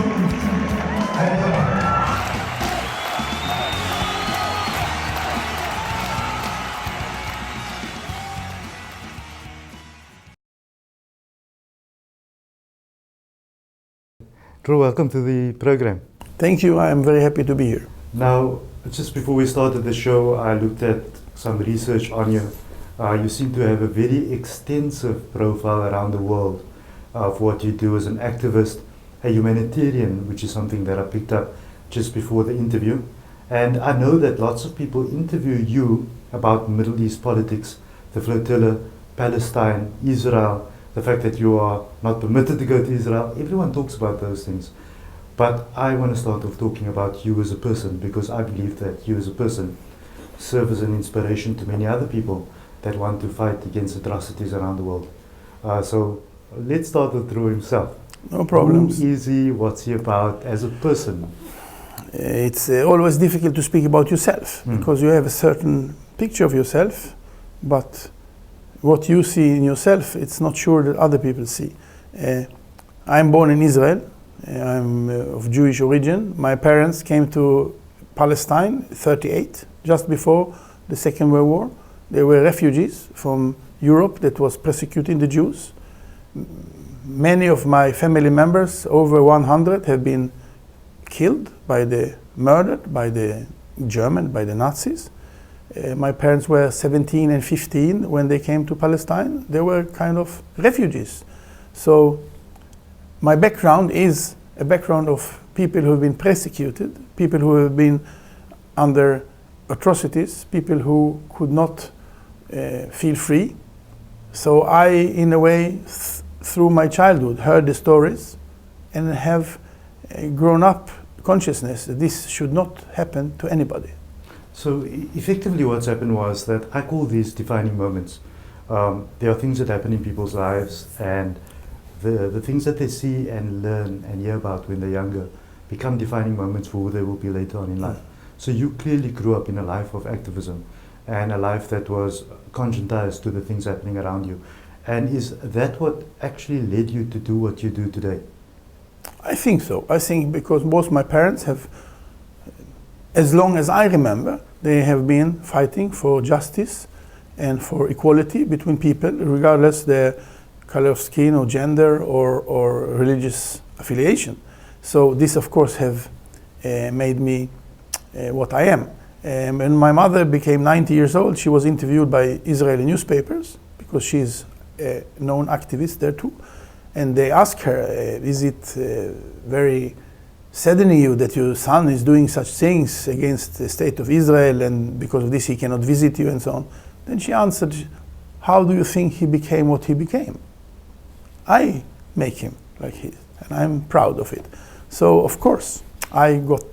Dror, welcome to the program. Thank you. I am very happy to be here. Now, just before we started the show, I looked at some research on you. You seem to have a very extensive profile around the world for what you do as an activist, a humanitarian, which is something that I picked up just before the interview. And I know that lots of people interview you about Middle East politics, the Flotilla, Palestine, Israel, the fact that you are not permitted to go to Israel. Everyone talks about those things. But I want to start off talking about you as a person, because I believe that you as a person serve as an inspiration to many other people that want to fight against atrocities around the world. So let's start with Dror himself. No problems. Who is he? What's he about as a person? It's always difficult to speak about yourself because you have a certain picture of yourself, but what you see in yourself, it's not sure that other people see. I'm born in Israel. I'm of Jewish origin. My parents came to Palestine in 1938, just before the Second World War. They were refugees from Europe that was persecuting the Jews. Many of my family members, over 100, have been killed, murdered by the German, by the Nazis. My parents were 17 and 15 when they came to Palestine. They were kind of refugees. So my background is a background of people who have been persecuted, people who have been under atrocities, people who could not feel free. So I, in a way, through my childhood, heard the stories and have grown up consciousness that this should not happen to anybody. So effectively what's happened was that I call these defining moments. There are things that happen in people's lives, and the things that they see and learn and hear about when they're younger become defining moments for who they will be later on in life. So you clearly grew up in a life of activism and a life that was conscientized to the things happening around you. And is that what actually led you to do what you do today? I think so. I think because both my parents have, as long as I remember, they have been fighting for justice and for equality between people, regardless their color of skin or gender or religious affiliation. So this, of course, have made me what I am. When my mother became 90 years old, she was interviewed by Israeli newspapers because she's a known activist there too. And they asked her, is it very saddening you that your son is doing such things against the state of Israel, and because of this he cannot visit you and so on? Then she answered, how do you think he became what he became? I make him like he is, and I'm proud of it. So of course I got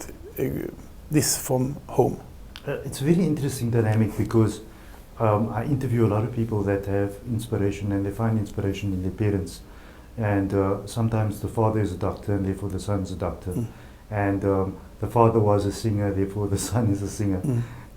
this from home. It's a very interesting dynamic because I interview a lot of people that have inspiration, and they find inspiration in their parents. And sometimes the father is a doctor, and therefore the son is a doctor. And the father was a singer, therefore the son is a singer.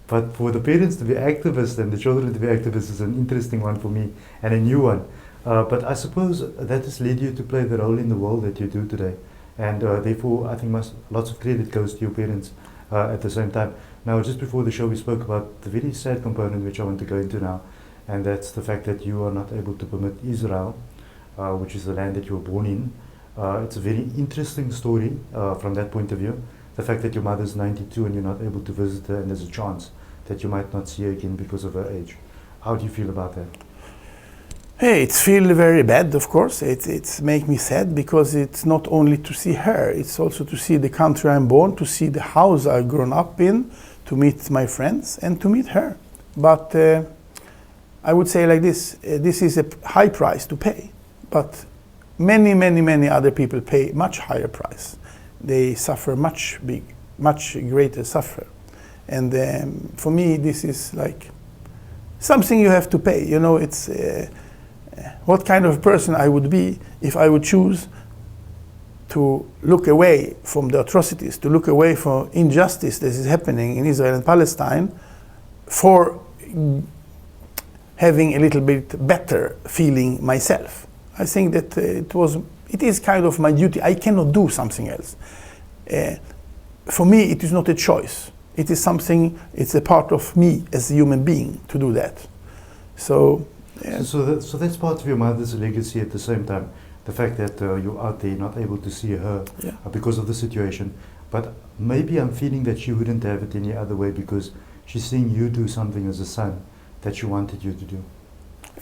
But for the parents to be activists and the children to be activists is an interesting one for me, and a new one. But I suppose that has led you to play the role in the world that you do today. And therefore I think lots of credit goes to your parents at the same time. Now, just before the show we spoke about the very sad component which I want to go into now, and that's the fact that you are not able to permit Israel, which is the land that you were born in. It's a very interesting story from that point of view. The fact that your mother's 92 and you're not able to visit her, and there's a chance that you might not see her again because of her age. How do you feel about that? Hey, it feels very bad, of course. It's make me sad because it's not only to see her, it's also to see the country I'm born, to see the house I've grown up in, to meet my friends and to meet her. But I would say like this, this is a high price to pay. But many other people pay much higher price. They suffer much greater suffer. And for me, this is like something you have to pay. You know, it's what kind of person I would be if I would choose to look away from the atrocities, to look away from injustice that is happening in Israel and Palestine for having a little bit better feeling myself. I think that it was it is kind of my duty. I cannot do something else. For me, it is not a choice. It is something, it's a part of me as a human being to do that. So, yeah. So that's part of your mother's legacy at the same time. The fact that you're out there not able to see her because of the situation. But maybe I'm feeling that she wouldn't have it any other way because she's seeing you do something as a son that she wanted you to do.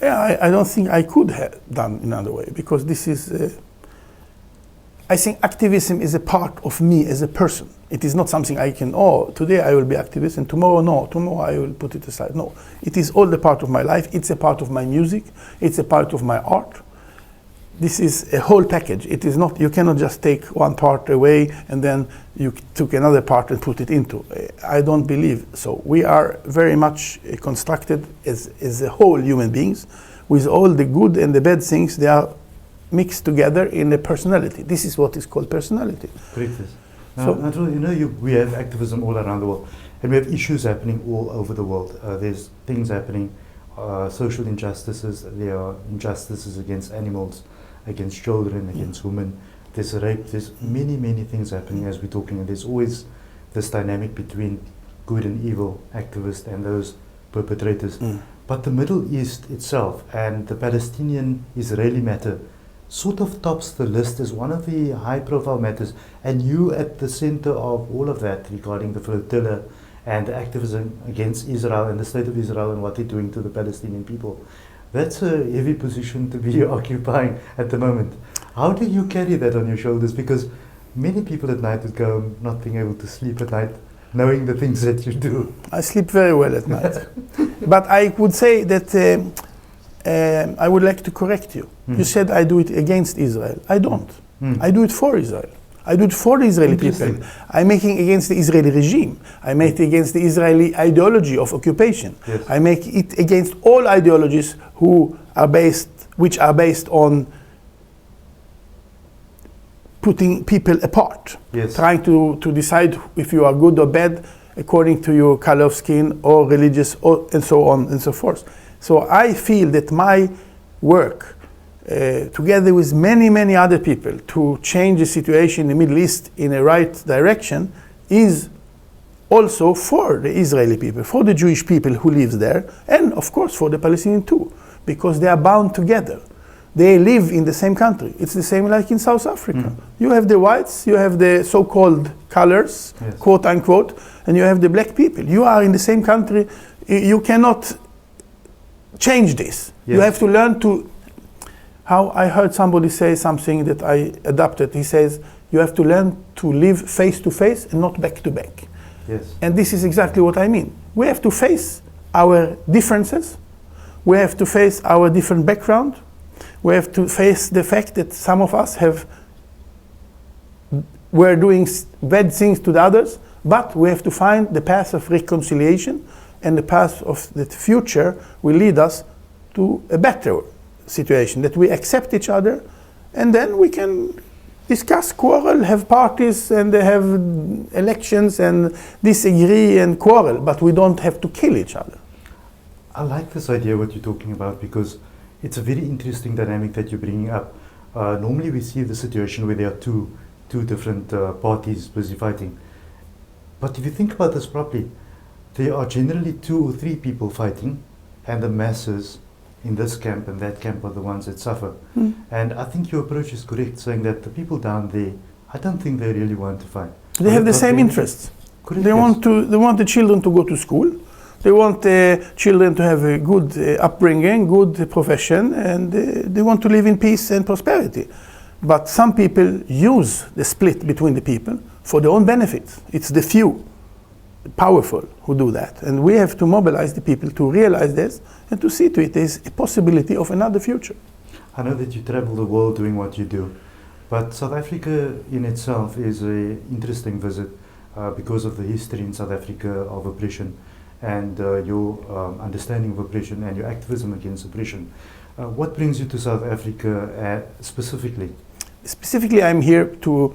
Yeah, I don't think I could have done another way because this is, I think activism is a part of me as a person. It is not something I can, today I will be activist and tomorrow no, tomorrow I will put it aside. No, it is all the part of my life. It's a part of my music. It's a part of my art. This is a whole package. It is not, you cannot just take one part away and then you took another part and put it into. I don't believe so. We are very much constructed as a whole human beings with all the good and the bad things. They are mixed together in a personality. This is what is called personality. Now, we have activism all around the world and we have issues happening all over the world. There's things happening, social injustices, there are injustices against animals, against children, against women. There's rape, there's many, many things happening as we're talking, and there's always this dynamic between good and evil activists and those perpetrators. But the Middle East itself and the Palestinian-Israeli matter sort of tops the list as one of the high-profile matters, and you at the center of all of that regarding the Flotilla and the activism against Israel and the state of Israel and what they're doing to the Palestinian people. That's a heavy position to be occupying at the moment. How do you carry that on your shoulders? Because many people at night would go not being able to sleep at night, knowing the things that you do. I sleep very well at night. But I would say that I would like to correct you. You said I do it against Israel. I don't. I do it for Israel. I do it for the Israeli people. I'm making against the Israeli regime. I make it against the Israeli ideology of occupation. Yes. I make it against all ideologies which are based on putting people apart, trying to decide if you are good or bad according to your color of skin or religious and so on and so forth. So I feel that my work, together with many, many other people, to change the situation in the Middle East in the right direction is also for the Israeli people, for the Jewish people who live there, and of course for the Palestinian too, because they are bound together. They live in the same country. It's the same like in South Africa. You have the whites, you have the so-called colors, quote unquote, and you have the black people. You are in the same country. You cannot change this. You have to learn to. How I heard somebody say something that I adopted. He says, you have to learn to live face to face and not back to back. And this is exactly what I mean. We have to face our differences. We have to face our different background. We have to face the fact that some of us were doing bad things to the others, but we have to find the path of reconciliation, and the path of the future will lead us to a better situation, that we accept each other, and then we can discuss, quarrel, have parties, and have elections, and disagree and quarrel, but we don't have to kill each other. I like this idea what you're talking about, because it's a very interesting dynamic that you're bringing up. Normally we see the situation where there are two different parties busy fighting. But if you think about this properly, there are generally 2 or 3 people fighting, and the masses in this camp and that camp are the ones that suffer. And I think your approach is correct, saying that the people down there, I don't think they really want to fight. They have the same interests. They want the children to go to school. They want the children to have a good upbringing, good profession, and they want to live in peace and prosperity. But some people use the split between the people for their own benefit. It's the few, powerful, who do that. And we have to mobilize the people to realize this and to see to it as a possibility of another future. I know that you travel the world doing what you do, but South Africa in itself is an interesting visit because of the history in South Africa of oppression and your understanding of oppression and your activism against oppression. What brings you to South Africa specifically? Specifically, I'm here to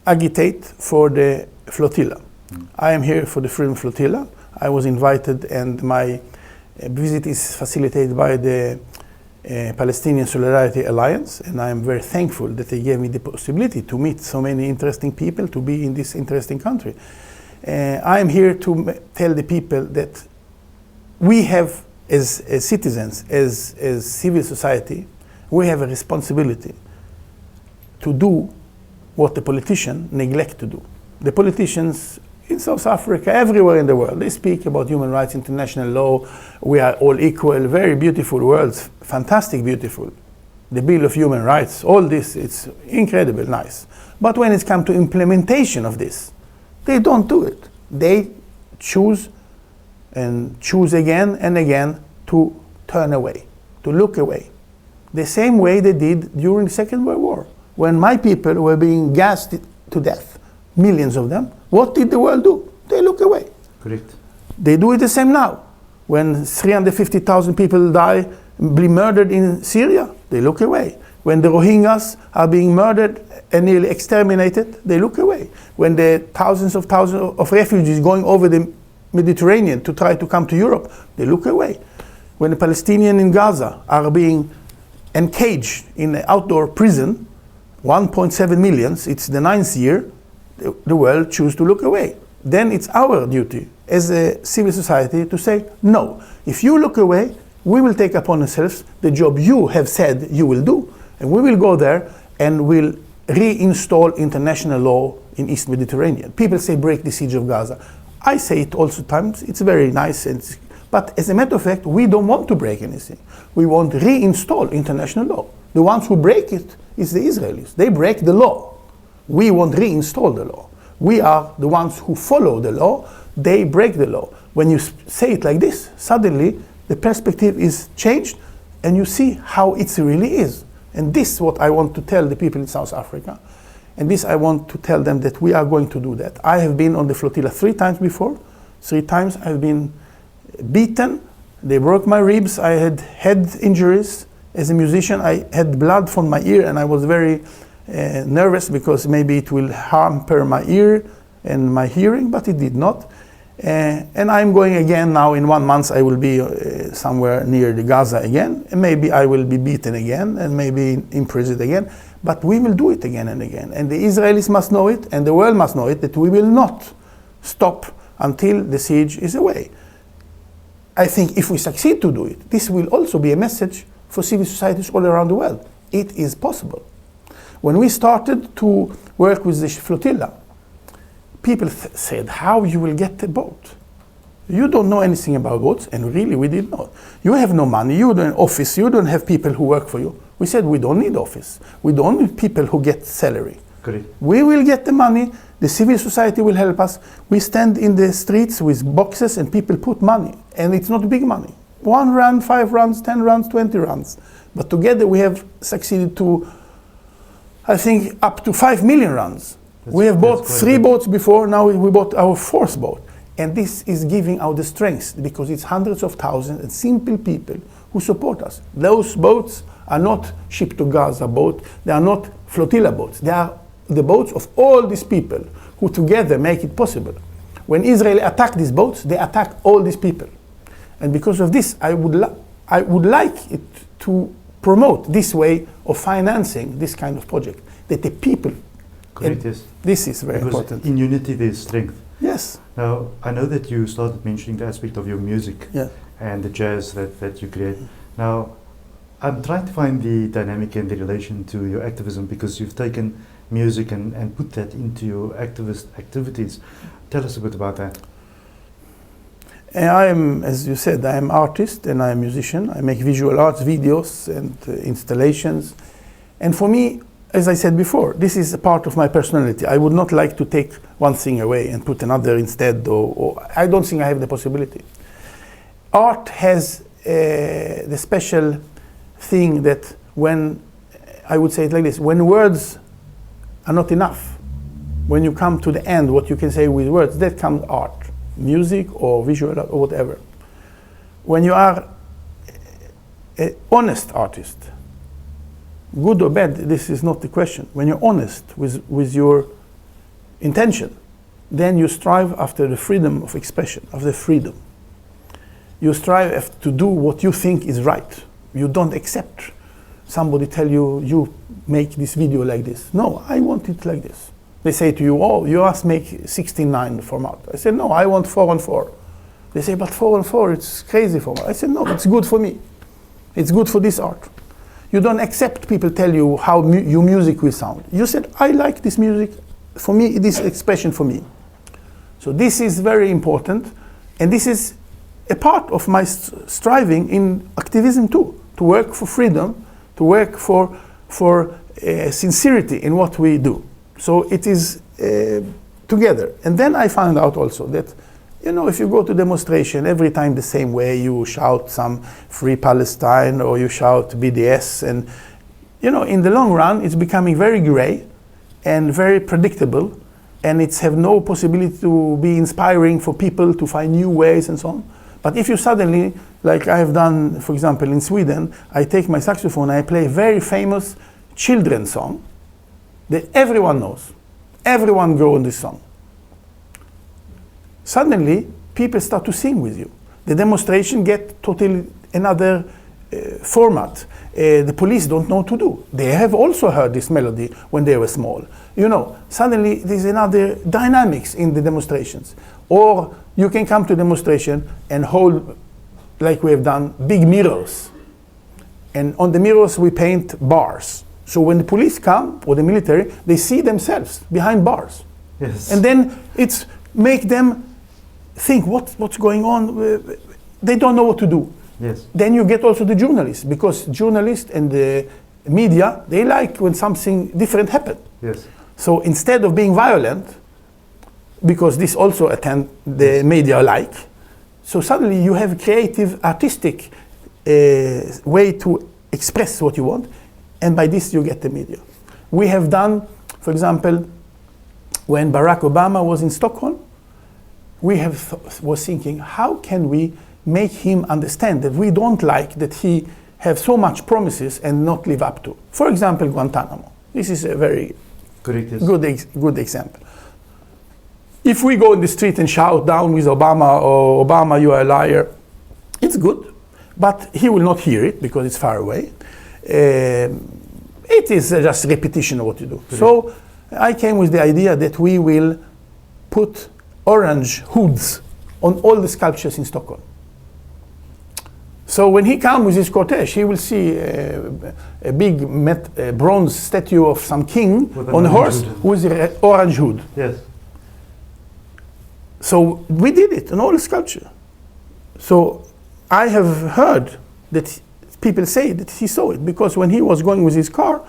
agitate for the Flotilla. I am here for the Freedom Flotilla. I was invited, and my visit is facilitated by the Palestinian Solidarity Alliance, and I am very thankful that they gave me the possibility to meet so many interesting people, to be in this interesting country. I am here to tell the people that we have, as citizens, as civil society, we have a responsibility to do what the politicians neglect to do. The politicians in South Africa, everywhere in the world, they speak about human rights, international law, we are all equal, very beautiful words, fantastic, beautiful. The Bill of Human Rights, all this, it's incredible, nice. But when it comes to implementation of this, they don't do it. They choose and choose again and again to turn away, to look away. The same way they did during the Second World War, when my people were being gassed to death, millions of them. What did the world do? They look away. Correct. They do it the same now. When 350,000 people die, be murdered in Syria, they look away. When the Rohingyas are being murdered and nearly exterminated, they look away. When the thousands of refugees going over the Mediterranean to try to come to Europe, they look away. When the Palestinians in Gaza are being encaged in an outdoor prison, 1.7 million, it's the 9th year, the world chooses to look away. Then it's our duty as a civil society to say, no, if you look away, we will take upon ourselves the job you have said you will do, and we will go there and we'll reinstall international law in East Mediterranean. People say break the siege of Gaza. I say it also times, it's very nice, but as a matter of fact, we don't want to break anything. We want to reinstall international law. The ones who break it is the Israelis. They break the law. We want to reinstall the law. We are the ones who follow the law. They break the law. When you say it like this, suddenly the perspective is changed and you see how it really is. And this is what I want to tell the people in South Africa. And this I want to tell them that we are going to do that. I have been on the Flotilla 3 times before. 3 times I've been beaten. They broke my ribs. I had head injuries. As a musician, I had blood from my ear and I was very nervous because maybe it will hamper my ear and my hearing, but it did not. And I'm going again now. In 1 month I will be somewhere near the Gaza again, and maybe I will be beaten again and maybe imprisoned again, but we will do it again and again. And the Israelis must know it and the world must know it, that we will not stop until the siege is away. I think if we succeed to do it, this will also be a message for civil societies all around the world. It is possible. When we started to work with the Flotilla, people said, how you will get a boat? You don't know anything about boats, and really we did not. You have no money, you don't have office, you don't have people who work for you. We said, we don't need office. We don't need people who get salary. Correct. We will get the money, the civil society will help us. We stand in the streets with boxes and people put money, and it's not big money. 1 rand, 5 rands, 10 rands, 20 rands. But together we have succeeded to, I think, up to 5 million rands. We have bought 3 boats before, now we bought our 4th boat. And this is giving out the strength because it's hundreds of thousands and simple people who support us. Those boats are not shipped to Gaza boats, they are not flotilla boats. They are the boats of all these people who together make it possible. When Israel attacked these boats, they attacked all these people. And because of this, I would like it to promote this way of financing this kind of project, that the people. Correct, yes. This is very because important. In unity there's strength. Yes. Now, I know that you started mentioning the aspect of your music, Yeah. and the jazz that you create. Now, I'm trying to find the dynamic and the relation to your activism, because you've taken music and put that into your activist activities. Tell us a bit about that. I am, as you said, I am artist and I am musician. I make visual arts videos and installations. And for me, as I said before, this is a part of my personality. I would not like to take one thing away and put another instead, or I don't think I have the possibility. Art has the special thing that when, I would say it like this, when words are not enough, when you come to the end, what you can say with words, that comes art, music or visual art or whatever. When you are an honest artist, good or bad, this is not the question. When you're honest with your intention, then you strive after the freedom of expression, after freedom. You strive to do what you think is right. You don't accept somebody tell you, you make this video like this. No, I want it like this. They say to you, oh, you must make 16:9 format. I said, no, I want 4:4. They say, but 4:4, it's crazy format. I said, no, it's good for me. It's good for this art. You don't accept people tell you how your music will sound. You said, I like this music. For me, this expression for me. So this is very important. And this is a part of my striving in activism too, to work for freedom, to work for sincerity in what we do. So it is together. And then I found out also that, you know, if you go to demonstration every time the same way, you shout some Free Palestine or you shout BDS, and, you know, in the long run, it's becoming very gray and very predictable, and it's have no possibility to be inspiring for people to find new ways and so on. But if you suddenly, like I have done, for example, in Sweden, I take my saxophone and I play a very famous children's song that everyone knows. Everyone grows on this song. Suddenly, people start to sing with you. The demonstration get totally another format. The police don't know what to do. They have also heard this melody when they were small. You know, suddenly there's another dynamics in the demonstrations. Or you can come to demonstration and hold, like we have done, big mirrors. And on the mirrors we paint bars. So when the police come, or the military, they see themselves behind bars. Yes. And then it's make them think, what's going on? They don't know what to do. Yes. Then you get also the journalists, because journalists and the media, they like when something different happens. Yes. So instead of being violent, because this also attend the media like, so suddenly you have a creative, artistic way to express what you want, and by this you get the media. We have done, for example, when Barack Obama was in Stockholm, we was thinking, how can we make him understand that we don't like that he have so much promises and not live up to. For example, Guantanamo. This is a very good example. If we go in the street and shout down with Obama, or Obama, you are a liar, it's good, but he will not hear it because it's far away. It is just repetition of what you do. So I came with the idea that we will put orange hoods on all the sculptures in Stockholm. So when he comes with his cortege, he will see a big bronze statue of some king on a horse with an orange hood. Yes. So we did it on all the sculpture. So I have heard that people say that he saw it, because when he was going with his car,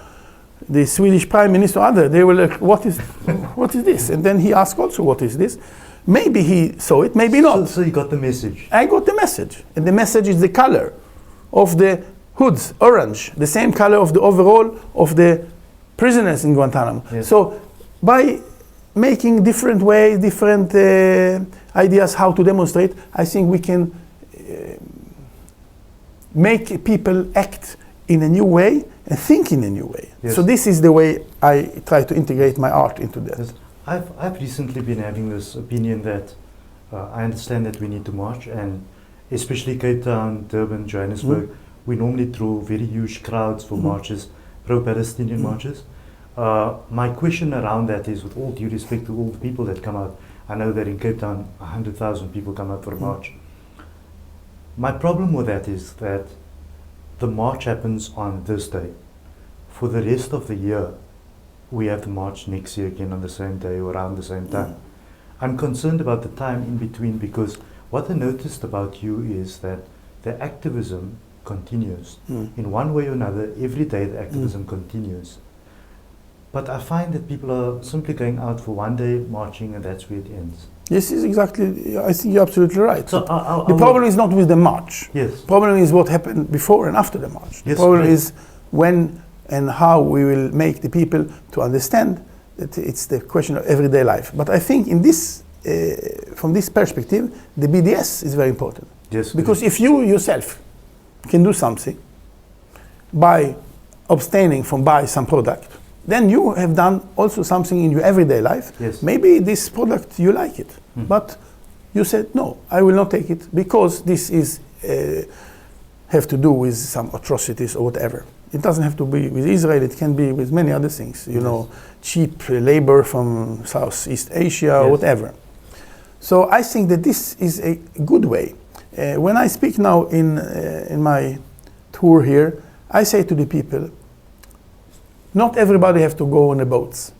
the Swedish Prime Minister, they were like, what is this? And then he asked also, what is this? Maybe he saw it, maybe not. So you got the message. I got the message. And the message is the color of the hoods, orange, the same color of the overall of the prisoners in Guantanamo. Yes. So by making different ways, different ideas how to demonstrate, I think we can make people act in a new way and think in a new way. Yes. So this is the way I try to integrate my art into that. Yes. I've recently been having this opinion that I understand that we need to march, and especially Cape Town, Durban, Johannesburg, we normally draw very huge crowds for marches, pro-Palestinian marches. My question around that is, with all due respect to all the people that come out, I know that in Cape Town 100,000 people come out for a march. My problem with that is that the march happens on this day. For the rest of the year, we have the march next year again on the same day or around the same time. I'm concerned about the time in between, because what I noticed about you is that the activism continues. In one way or another, every day the activism continues. But I find that people are simply going out for one day marching, and that's where it ends. Yes, is exactly. I think you're absolutely right. So the problem is not with the march. Yes. The problem is what happened before and after the march. The problem is when and how we will make the people to understand that it's the question of everyday life. But I think in this, from this perspective, the BDS is very important. Yes. Because if you yourself can do something by abstaining from buying some product, then you have done also something in your everyday life. Yes. Maybe this product, you like it, but you said, no, I will not take it because this is have have to do with some atrocities or whatever. It doesn't have to be with Israel, it can be with many other things, you know, cheap labor from Southeast Asia or whatever. So I think that this is a good way. When I speak now in my tour here, I say to the people, not everybody has to go on the boats.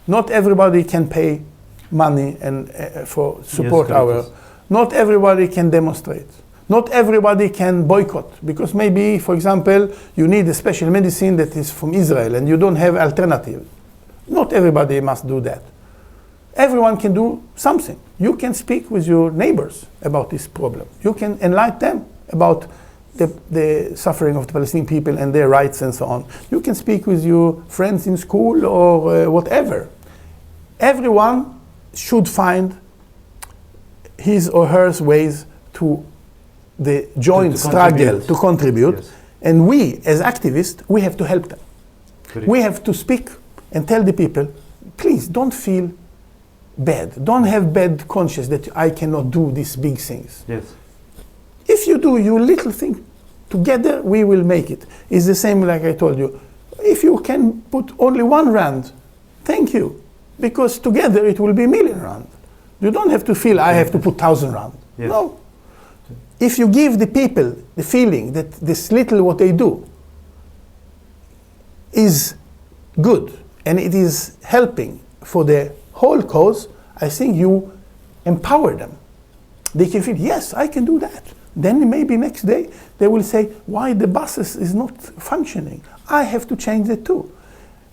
Not everybody can pay money and for support not everybody can demonstrate. Not everybody can boycott, because maybe, for example, you need a special medicine that is from Israel and you don't have alternative. Not everybody must do that. Everyone can do something. You can speak with your neighbors about this problem. You can enlighten them about the suffering of the Palestinian people and their rights and so on. You can speak with your friends in school or whatever. Everyone should find his or her ways to the joint struggle to contribute. Yes. And we, as activists, we have to help them. Correct. We have to speak and tell the people, please don't feel bad. Don't have bad conscience that I cannot do these big things. Yes. If you do your little thing, together we will make it. It's the same like I told you. If you can put only 1 rand, thank you. Because together it will be a million rand. You don't have to feel I have to put 1,000 rand. Yes. No. If you give the people the feeling that this little what they do is good and it is helping for the whole cause, I think you empower them. They can feel, yes, I can do that. Then maybe next day they will say, why the buses is not functioning? I have to change it too.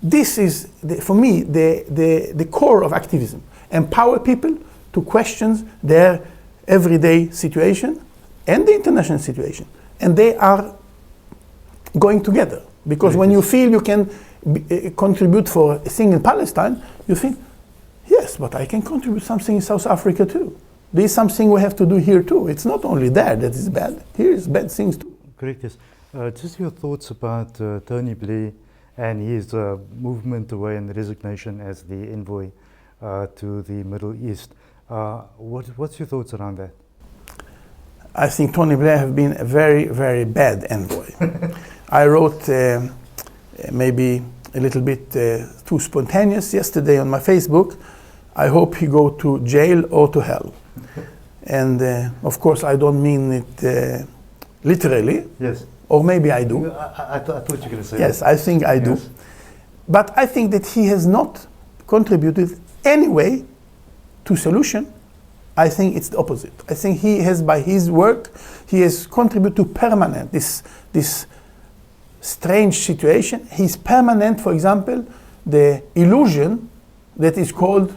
This is, for me, the core of activism. Empower people to question their everyday situation and the international situation. And they are going together. Because when you feel you can contribute for a thing in Palestine, you think, yes, but I can contribute something in South Africa too. There is something we have to do here too. It's not only there that is bad. Here is bad things too. Correct, yes. Just your thoughts about Tony Blair and his movement away and resignation as the envoy to the Middle East. What's your thoughts around that? I think Tony Blair has been a very, very bad envoy. I wrote maybe a little bit too spontaneous yesterday on my Facebook. I hope he go to jail or to hell. And of course I don't mean it literally. Yes. Or maybe I do. I thought you were going to say yes, that. I think I do. But I think that he has not contributed anyway to solution. I think it's the opposite. I think he has, by his work, he has contributed to permanent this strange situation. He's permanent, for example, the illusion that is called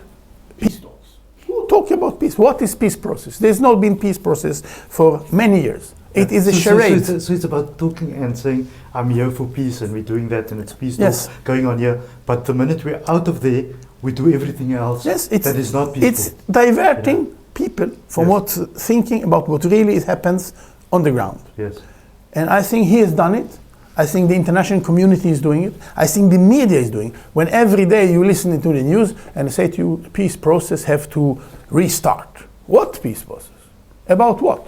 peace talks. Who talk about peace? What is peace process? There's not been peace process for many years. It is a charade. So it's about talking and saying, I'm here for peace, and we're doing that, and it's peace talks going on here. But the minute we're out of there, we do everything else that is not peaceful. It's diverting people from what thinking about what really happens on the ground. Yes. And I think he has done it. I think the international community is doing it. I think the media is doing it. When every day you listen to the news and say to you, peace process have to restart. What peace process? About what?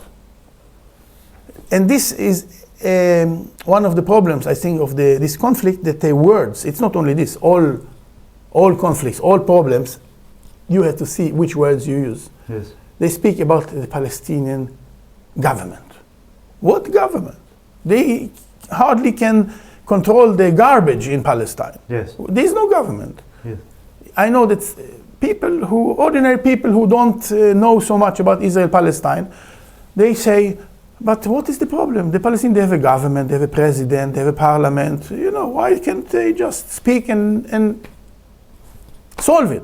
And this is one of the problems, I think, of this conflict, that the words, it's not only this, all conflicts, all problems, you have to see which words you use. Yes. They speak about the Palestinian government. What government? They hardly can control the garbage in Palestine. Yes. There is no government. Yes. I know that ordinary people who don't know so much about Israel-Palestine, they say, but what is the problem? The Palestinians, they have a government, they have a president, they have a parliament. You know, why can't they just speak and solve it?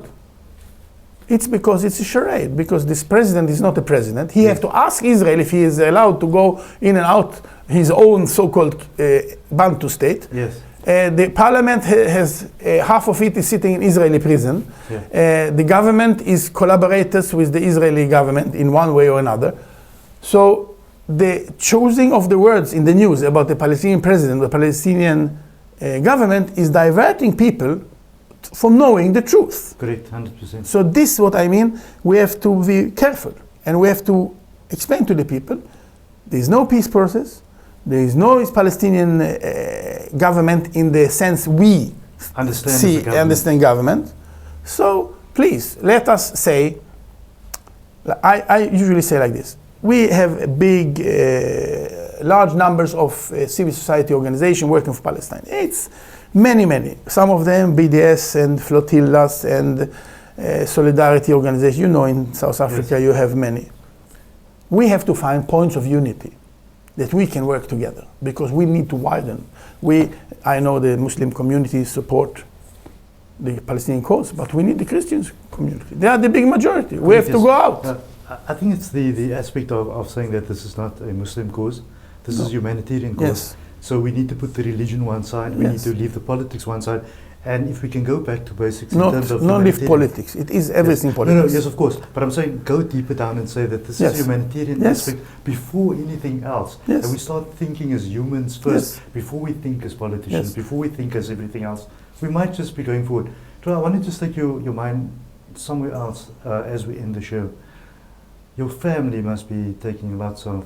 It's because it's a charade, because this president is not a president. He has to ask Israel if he is allowed to go in and out his own so-called Bantu state. Yes. The parliament has, half of it is sitting in Israeli prison. Yeah. The government is collaborators with the Israeli government in one way or another. So the choosing of the words in the news about the Palestinian president, the Palestinian government, is diverting people from knowing the truth. Correct, 100%. So this is what I mean. We have to be careful, and we have to explain to the people, there is no peace process. There is no Palestinian government in the sense we understand government. So please, let us say, I usually say like this. We have big, large numbers of civil society organizations working for Palestine. It's many. Some of them BDS and Flotillas and solidarity organizations. You know, in South Africa you have many. We have to find points of unity that we can work together, because we need to widen. I know the Muslim community support the Palestinian cause, but we need the Christian community. They are the big majority. We have to go out. I think it's the aspect of saying that this is not a Muslim cause, this is humanitarian cause. Yes. So we need to put the religion one side, we need to leave the politics one side, and if we can go back to basics in terms of not leave politics, it is everything politics. No, yes, of course, but I'm saying go deeper down and say that this is humanitarian aspect before anything else. And we start thinking as humans first, before we think as politicians, before we think as everything else. We might just be going forward. Dror, I want to just take your mind somewhere else as we end the show. Your family must be taking lots of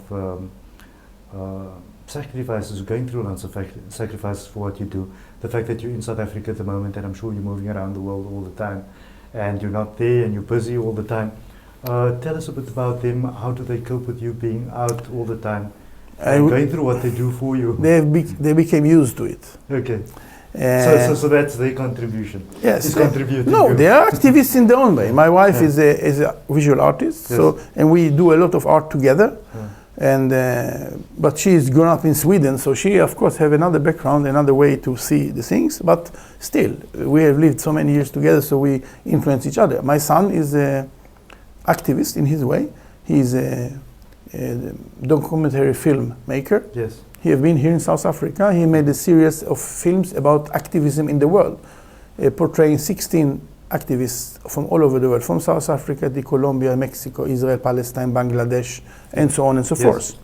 sacrifices, going through lots of sacrifices for what you do. The fact that you're in South Africa at the moment, and I'm sure you're moving around the world all the time, and you're not there and you're busy all the time. Tell us a bit about them. How do they cope with you being out all the time and going through what they do for you? They became used to it. Okay. So that's their contribution. Yes. It's contributing. No, they are activists in their own way. My wife is a visual artist, and we do a lot of art together. And but she's grown up in Sweden, so she of course have another background, another way to see the things. But still, we have lived so many years together, so we influence each other. My son is an activist in his way. He's a documentary filmmaker. Yes. He has been here in South Africa. He made a series of films about activism in the world, portraying 16 activists from all over the world, from South Africa to Colombia, Mexico, Israel, Palestine, Bangladesh, and so on and so forth.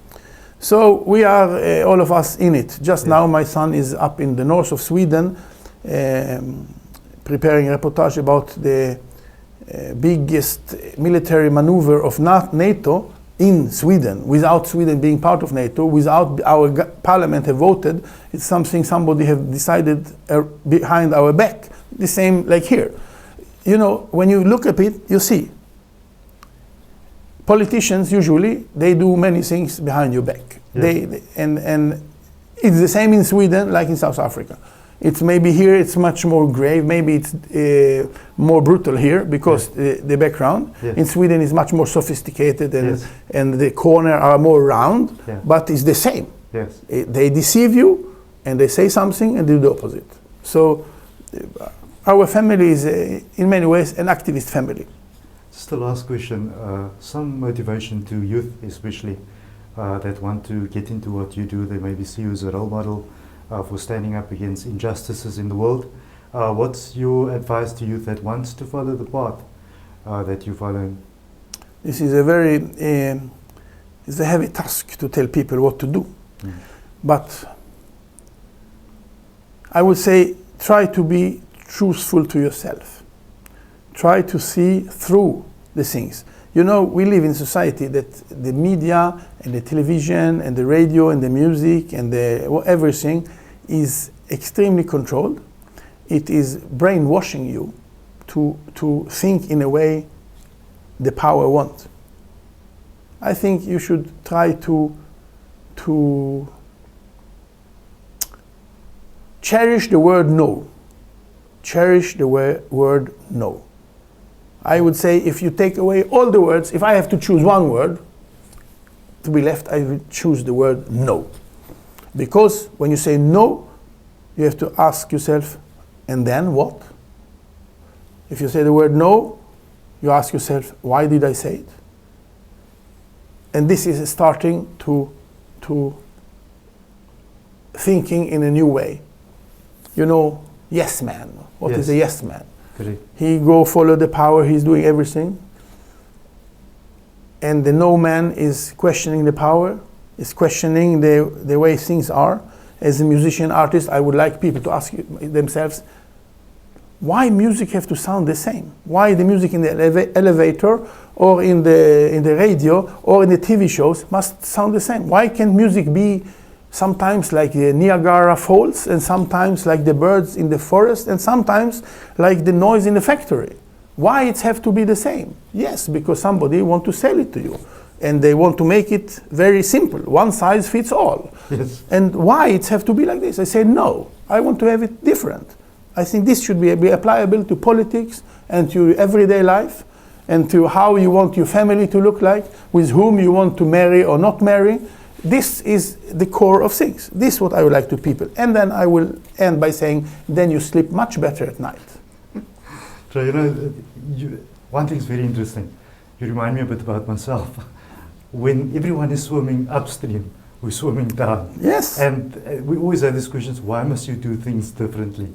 So we are, all of us, in it. Just now my son is up in the north of Sweden, preparing a reportage about the biggest military maneuver of NATO in Sweden, without Sweden being part of NATO, without our parliament have voted. It's something somebody have decided behind our back. The same like here. You know, when you look at it, you see politicians usually they do many things behind your back. And it's the same in Sweden like in South Africa. It's maybe here it's much more grave, maybe it's more brutal here because the background. In Sweden is much more sophisticated and the corner are more round, but it's the same. They deceive you and they say something and do the opposite. So our family is in many ways an activist family. Just the last question, some motivation to youth especially that want to get into what you do. They maybe see you as a role model for standing up against injustices in the world. What's your advice to youth that wants to follow the path that you're following? This is it's a heavy task to tell people what to do. But I would say try to be truthful to yourself. Try to see through the things. You know, we live in a society that the media and the television and the radio and the music and everything is extremely controlled. It is brainwashing you to think in a way the power wants. I think you should try to cherish the word no. Cherish the word no. I would say if you take away all the words, if I have to choose one word to be left, I would choose the word no. Because when you say no, you have to ask yourself, and then what? If you say the word no, you ask yourself, why did I say it? And this is starting to thinking in a new way. You know, yes man. What is a yes man? He go follow the power, he's doing everything. And the no man is questioning the power, is questioning the way things are. As a musician, artist, I would like people to ask themselves, why music have to sound the same? Why the music in the elevator or in the radio or in the TV shows must sound the same? Why can't music be sometimes like the Niagara Falls, and sometimes like the birds in the forest, and sometimes like the noise in the factory. Why it have to be the same? Yes, because somebody want to sell it to you, and they want to make it very simple. One size fits all. Yes. And why it have to be like this? I say no. I want to have it different. I think this should be applicable to politics and to everyday life, and to how you want your family to look like, with whom you want to marry or not marry. This is the core of things. This is what I would like to people. And then I will end by saying, then you sleep much better at night. So, you know, one thing is very interesting. You remind me a bit about myself. When everyone is swimming upstream, we're swimming down. Yes. And we always have these questions, why must you do things differently?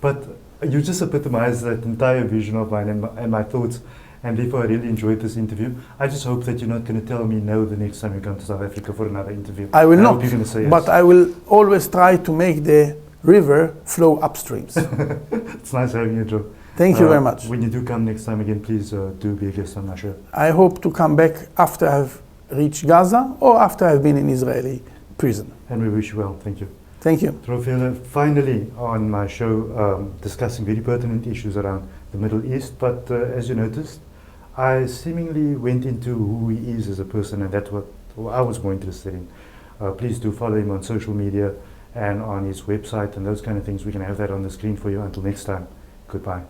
But you just epitomize that entire vision of mine and my thoughts. And therefore, I really enjoyed this interview. I just hope that you're not going to tell me no the next time you come to South Africa for another interview. I will not, hope you're going to say yes. but I will always try to make the river flow upstreams. It's nice having you, Joe. Thank you very much. When you do come next time again, please do be a guest on my show. I hope to come back after I've reached Gaza or after I've been in Israeli prison. And we wish you well. Thank you. Thank you. Dror Fieler, finally on my show, discussing very pertinent issues around the Middle East. But as you noticed, I seemingly went into who he is as a person, and that's what I was more interested in. Please do follow him on social media and on his website and those kind of things. We can have that on the screen for you. Until next time, goodbye.